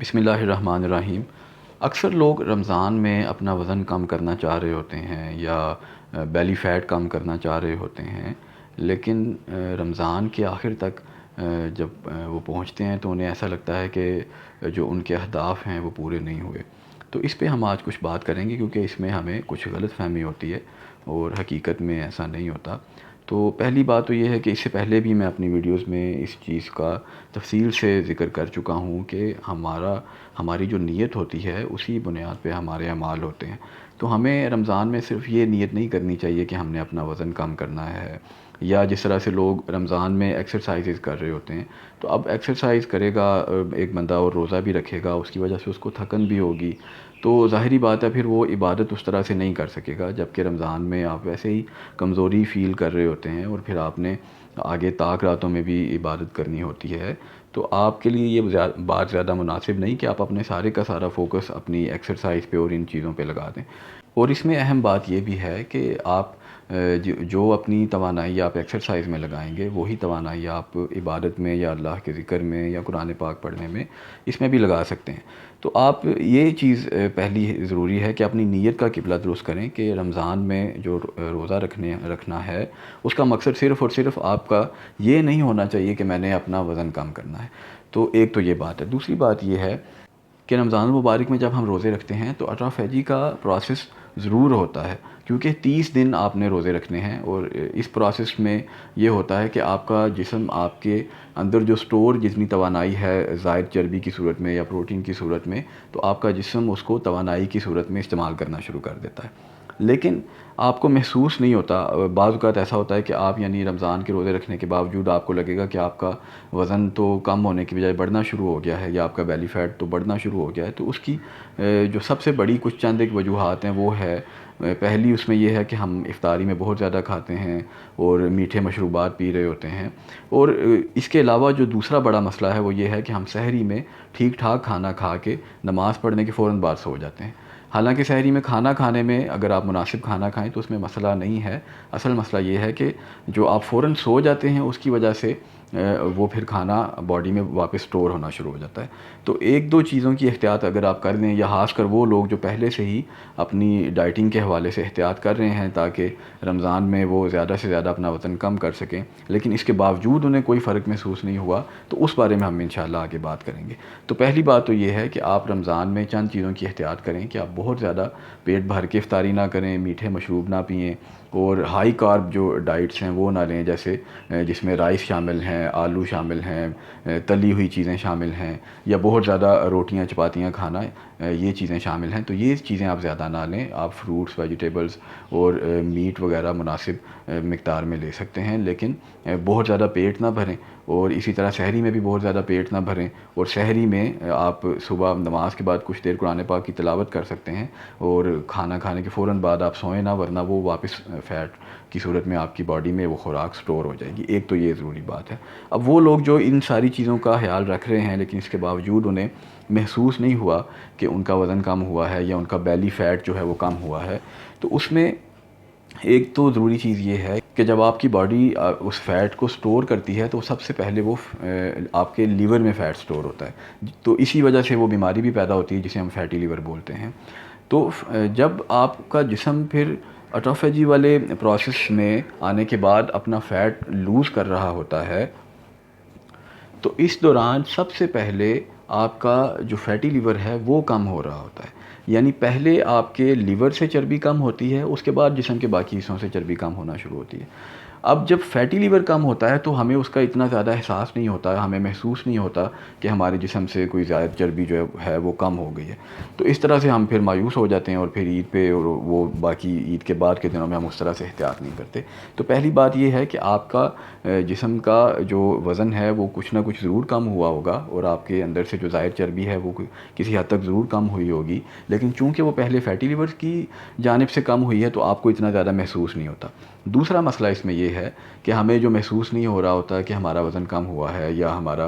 بسم اللہ الرحمن الرحیم۔ اکثر لوگ رمضان میں اپنا وزن کم کرنا چاہ رہے ہوتے ہیں یا بیلی فیٹ کم کرنا چاہ رہے ہوتے ہیں، لیکن رمضان کے آخر تک جب وہ پہنچتے ہیں تو انہیں ایسا لگتا ہے کہ جو ان کے اہداف ہیں وہ پورے نہیں ہوئے۔ تو اس پہ ہم آج کچھ بات کریں گے، کیونکہ اس میں ہمیں کچھ غلط فہمی ہوتی ہے اور حقیقت میں ایسا نہیں ہوتا۔ تو پہلی بات تو یہ ہے کہ اس سے پہلے بھی میں اپنی ویڈیوز میں اس چیز کا تفصیل سے ذکر کر چکا ہوں کہ ہماری جو نیت ہوتی ہے اسی بنیاد پہ ہمارے اعمال ہوتے ہیں۔ تو ہمیں رمضان میں صرف یہ نیت نہیں کرنی چاہیے کہ ہم نے اپنا وزن کم کرنا ہے، یا جس طرح سے لوگ رمضان میں ایکسرسائزز کر رہے ہوتے ہیں، تو اب ایکسرسائز کرے گا ایک بندہ اور روزہ بھی رکھے گا، اس کی وجہ سے اس کو تھکن بھی ہوگی، تو ظاہری بات ہے پھر وہ عبادت اس طرح سے نہیں کر سکے گا، جبکہ رمضان میں آپ ویسے ہی کمزوری فیل کر رہے ہوتے ہیں اور پھر آپ نے آگے طاق راتوں میں بھی عبادت کرنی ہوتی ہے۔ تو آپ کے لیے یہ بات زیادہ مناسب نہیں کہ آپ اپنے سارے کا سارا فوکس اپنی ایکسرسائز پہ اور ان چیزوں پہ لگا دیں۔ اور اس میں اہم بات یہ بھی ہے کہ آپ جو اپنی توانائی آپ ایکسرسائز میں لگائیں گے وہی توانائی آپ عبادت میں یا اللہ کے ذکر میں یا قرآن پاک پڑھنے میں اس میں بھی لگا سکتے ہیں۔ تو آپ یہ چیز پہلی ضروری ہے کہ اپنی نیت کا قبلہ درست کریں کہ رمضان میں جو روزہ رکھنا ہے اس کا مقصد صرف اور صرف آپ کا یہ نہیں ہونا چاہیے کہ میں نے اپنا وزن کم کرنا ہے۔ تو ایک تو یہ بات ہے۔ دوسری بات یہ ہے کہ رمضان المبارک میں جب ہم روزے رکھتے ہیں تو اٹرافیجی کا پروسیس ضرور ہوتا ہے، کیونکہ 30 دن آپ نے روزے رکھنے ہیں، اور اس پروسیس میں یہ ہوتا ہے کہ آپ کا جسم آپ کے اندر جو سٹور جتنی توانائی ہے زائد چربی کی صورت میں یا پروٹین کی صورت میں، تو آپ کا جسم اس کو توانائی کی صورت میں استعمال کرنا شروع کر دیتا ہے، لیکن آپ کو محسوس نہیں ہوتا۔ بعض اوقات ایسا ہوتا ہے کہ آپ یعنی رمضان کے روزے رکھنے کے باوجود آپ کو لگے گا کہ آپ کا وزن تو کم ہونے کی بجائے بڑھنا شروع ہو گیا ہے، یا آپ کا بیلی فیٹ تو بڑھنا شروع ہو گیا ہے۔ تو اس کی جو سب سے بڑی کچھ چند ایک وجوہات ہیں وہ ہے، پہلی اس میں یہ ہے کہ ہم افطاری میں بہت زیادہ کھاتے ہیں اور میٹھے مشروبات پی رہے ہوتے ہیں، اور اس کے علاوہ جو دوسرا بڑا مسئلہ ہے وہ یہ ہے کہ ہم سحری میں ٹھیک ٹھاک کھانا کھا کے نماز پڑھنے کے فوراً بعد سو جاتے ہیں۔ حالانکہ سحری میں کھانا کھانے میں اگر آپ مناسب کھانا کھائیں تو اس میں مسئلہ نہیں ہے، اصل مسئلہ یہ ہے کہ جو آپ فوراً سو جاتے ہیں اس کی وجہ سے وہ پھر کھانا باڈی میں واپس سٹور ہونا شروع ہو جاتا ہے۔ تو ایک دو چیزوں کی احتیاط اگر آپ کر لیں، یا خاص کر وہ لوگ جو پہلے سے ہی اپنی ڈائٹنگ کے حوالے سے احتیاط کر رہے ہیں تاکہ رمضان میں وہ زیادہ سے زیادہ اپنا وزن کم کر سکیں، لیکن اس کے باوجود انہیں کوئی فرق محسوس نہیں ہوا، تو اس بارے میں ہم انشاءاللہ آگے بات کریں گے۔ تو پہلی بات تو یہ ہے کہ آپ رمضان میں چند چیزوں کی احتیاط کریں کہ آپ بہت زیادہ پیٹ بھر کے افطاری نہ کریں، میٹھے مشروب نہ پئیں، اور ہائی کارب جو ڈائٹس ہیں وہ نہ لیں، جیسے جس میں رائس شامل ہیں، آلو شامل ہیں، تلی ہوئی چیزیں شامل ہیں، یا بہت زیادہ روٹیاں چپاتیاں کھانا، یہ چیزیں شامل ہیں۔ تو یہ چیزیں آپ زیادہ نہ لیں، آپ فروٹس ویجیٹیبلز اور میٹ وغیرہ مناسب مقدار میں لے سکتے ہیں، لیکن بہت زیادہ پیٹ نہ بھریں، اور اسی طرح سحری میں بھی بہت زیادہ پیٹ نہ بھریں، اور سحری میں آپ صبح نماز کے بعد کچھ دیر قرآن پاک کی تلاوت کر سکتے ہیں، اور کھانا کھانے کے فوراً بعد آپ سوئیں نہ، ورنہ وہ واپس فیٹ کی صورت میں آپ کی باڈی میں وہ خوراک سٹور ہو جائے گی۔ ایک تو یہ ضروری بات ہے۔ اب وہ لوگ جو ان ساری چیزوں کا خیال رکھ رہے ہیں لیکن اس کے باوجود انہیں محسوس نہیں ہوا کہ ان کا وزن کم ہوا ہے یا ان کا بیلی فیٹ جو ہے وہ کم ہوا ہے، تو اس میں ایک تو ضروری چیز یہ ہے کہ جب آپ کی باڈی اس فیٹ کو سٹور کرتی ہے تو سب سے پہلے وہ آپ کے لیور میں فیٹ سٹور ہوتا ہے، تو اسی وجہ سے وہ بیماری بھی پیدا ہوتی ہے جسے ہم فیٹی لیور بولتے ہیں۔ تو جب آپ کا جسم پھر آٹوفیجی والے پروسیس میں آنے کے بعد اپنا فیٹ لوز کر رہا ہوتا ہے، تو اس دوران سب سے پہلے آپ کا جو فیٹی لیور ہے وہ کم ہو رہا ہوتا ہے، یعنی پہلے آپ کے لیور سے چربی کم ہوتی ہے، اس کے بعد جسم کے باقی حصوں سے چربی کم ہونا شروع ہوتی ہے۔ اب جب فیٹی لیور کم ہوتا ہے تو ہمیں اس کا اتنا زیادہ احساس نہیں ہوتا، ہمیں محسوس نہیں ہوتا کہ ہمارے جسم سے کوئی زائد چربی جو ہے وہ کم ہو گئی ہے، تو اس طرح سے ہم پھر مایوس ہو جاتے ہیں، اور پھر عید پہ اور وہ باقی عید کے بعد کے دنوں میں ہم اس طرح سے احتیاط نہیں کرتے۔ تو پہلی بات یہ ہے کہ آپ کا جسم کا جو وزن ہے وہ کچھ نہ کچھ ضرور کم ہوا ہوگا، اور آپ کے اندر سے جو زائد چربی ہے وہ کسی حد تک ضرور کم ہوئی ہوگی، لیکن چونکہ وہ پہلے فیٹی لیور کی جانب سے کم ہوئی ہے تو آپ کو اتنا زیادہ محسوس نہیں ہوتا۔ دوسرا مسئلہ اس میں یہ ہے کہ ہمیں جو محسوس نہیں ہو رہا ہوتا کہ ہمارا وزن کم ہوا ہے یا ہمارا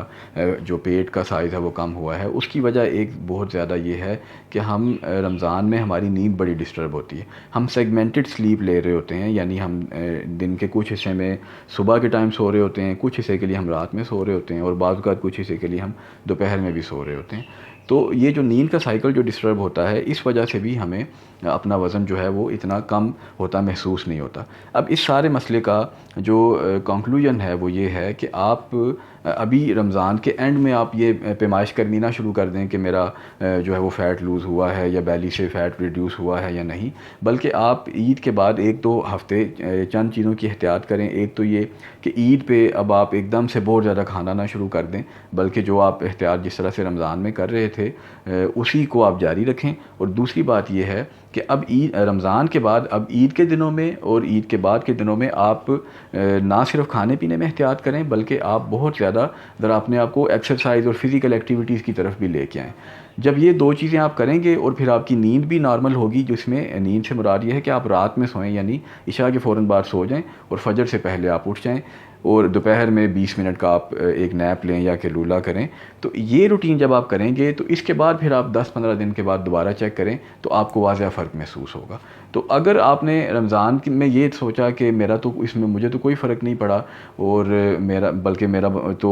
جو پیٹ کا سائز ہے وہ کم ہوا ہے، اس کی وجہ ایک بہت زیادہ یہ ہے کہ ہم رمضان میں ہماری نیند بڑی ڈسٹرب ہوتی ہے، ہم سیگمنٹڈ سلیپ لے رہے ہوتے ہیں، یعنی ہم دن کے کچھ حصے میں صبح کے ٹائم سو رہے ہوتے ہیں، کچھ حصے کے لیے ہم رات میں سو رہے ہوتے ہیں، اور بعض اوقات کچھ حصے کے لیے ہم دوپہر میں بھی سو رہے ہوتے ہیں۔ تو یہ جو نیند کا سائیکل جو ڈسٹرب ہوتا ہے اس وجہ سے بھی ہمیں اپنا وزن جو ہے وہ اتنا کم ہوتا محسوس نہیں ہوتا۔ اب اس سارے مسئلے کا جو کنکلوژن ہے وہ یہ ہے کہ آپ ابھی رمضان کے اینڈ میں آپ یہ پیمائش کرنی نہ شروع کر دیں کہ میرا جو ہے وہ فیٹ لوز ہوا ہے یا بیلی سے فیٹ ریڈیوس ہوا ہے یا نہیں، بلکہ آپ عید کے بعد ایک دو ہفتے چند چیزوں کی احتیاط کریں۔ ایک تو یہ کہ عید پہ اب آپ ایک دم سے بہت زیادہ کھانا نہ شروع کر دیں، بلکہ جو آپ احتیاط جس طرح سے رمضان میں کر رہے تھے اسی کو آپ جاری رکھیں۔ اور دوسری بات یہ ہے کہ اب رمضان کے بعد اب عید کے دنوں میں اور عید کے بعد کے دنوں میں آپ نہ صرف کھانے پینے میں احتیاط کریں بلکہ آپ بہت زیادہ ذرا اپنے آپ کو ایکسرسائز اور فزیکل ایکٹیویٹیز کی طرف بھی لے کے آئیں۔ جب یہ دو چیزیں آپ کریں گے اور پھر آپ کی نیند بھی نارمل ہوگی، جس میں نیند سے مراد یہ ہے کہ آپ رات میں سوئیں، یعنی عشاء کے فوراً بعد سو جائیں اور فجر سے پہلے آپ اٹھ جائیں، اور دوپہر میں 20 منٹ کا آپ ایک نیپ لیں یا کیلولا کریں۔ تو یہ روٹین جب آپ کریں گے تو اس کے بعد پھر آپ 10-15 دن کے بعد دوبارہ چیک کریں تو آپ کو واضح فرق محسوس ہوگا۔ تو اگر آپ نے رمضان میں یہ سوچا کہ میرا تو اس میں مجھے تو کوئی فرق نہیں پڑا اور میرا تو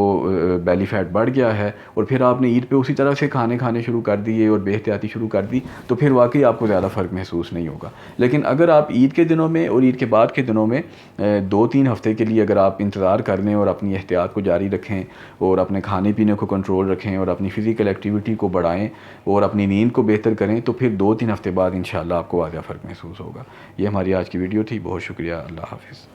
بیلی فیٹ بڑھ گیا ہے، اور پھر آپ نے عید پہ اسی طرح سے کھانے شروع کر دیے اور بے احتیاطی شروع کر دی، تو پھر واقعی آپ کو زیادہ فرق محسوس نہیں ہوگا۔ لیکن اگر آپ عید کے دنوں میں اور عید کے بعد کے دنوں میں 2-3 ہفتے کے لیے اگر آپ انتظار کر لیں اور اپنی احتیاط کو جاری رکھیں اور اپنے کھانے پینے کو کنٹرول رکھیں اور اپنی فزیکل ایکٹیویٹی کو بڑھائیں اور اپنی نیند کو بہتر کریں، تو پھر 2-3 ہفتے بعد انشاءاللہ آپ کو واضح فرق محسوس ہوگا۔ یہ ہماری آج کی ویڈیو تھی، بہت شکریہ، اللہ حافظ۔